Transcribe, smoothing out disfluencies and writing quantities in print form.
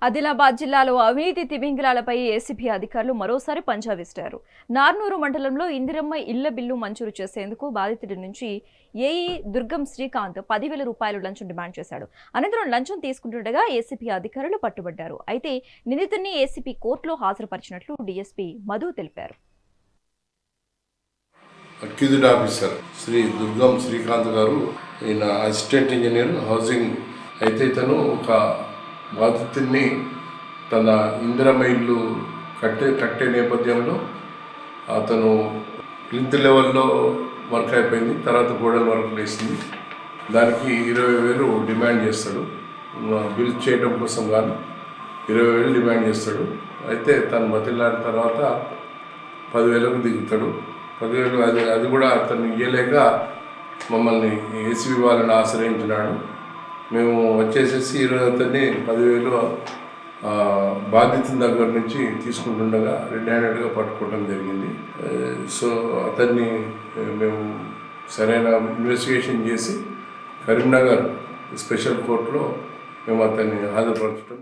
ఆదిలాబాద్ జిల్లాలో అవినీతి తిమింగలాలపై ఏసీబీ అధికారులు మరోసారి పంజా విసిరారు. నార్నూరు మండలంలో ఇందిరమ్మ ఇళ్ల బిల్లు మంజూరు చేసేందుకు బాధితుడి నుంచి ఏఈ దుర్గం శ్రీకాంత్ 10,000 రూపాయలు లంచం డిమాండ్ చేశాడు. అనంతరం లంచం తీసుకుంటుండగా ఏసీబీ అధికారులు పట్టుబడ్డారు. అయితే నిందితుడిని ఏసీబీ కోర్టులో హాజరుపరిచినట్లు డీఎస్పీ మధు తెలిపారు. అక్యూజ్డ్ ఆఫీసర్ శ్రీ దుర్గం శ్రీకాంత్ గారు, ఈయన అసిస్టెంట్ ఇంజనీర్ హౌసింగ్. అయితే ఇతను ఒక బాధితుడిని తన ఇందిరమ్మ ఇల్లు కట్టే నేపథ్యంలో అతను ప్లింత్ లెవెల్లో వర్క్ అయిపోయింది, తర్వాత గోడల వర్క్ వేసింది. దానికి 20,000 డిమాండ్ చేస్తాడు. బిల్ చేయడం కోసం కానీ 20,000 డిమాండ్ చేస్తాడు. అయితే తను బతిలాడిన తర్వాత 10,000కు దిగుతాడు. 10,000 అది కూడా అతను ఇయ్యలేక మమ్మల్ని ఏసీబీ వాళ్ళని ఆశ్రయించినాడు. మేము వచ్చేసేసి ఈరోజు అతన్ని 10,000 బాధితుల దగ్గర నుంచి తీసుకుంటుండగా రెడ్ హ్యాండెడ్గా పట్టుకోవడం జరిగింది. సో అతన్ని మేము సరైన ఇన్వెస్టిగేషన్ చేసి కరీంనగర్ స్పెషల్ కోర్టులో మేము అతన్ని హాజరుపరచడం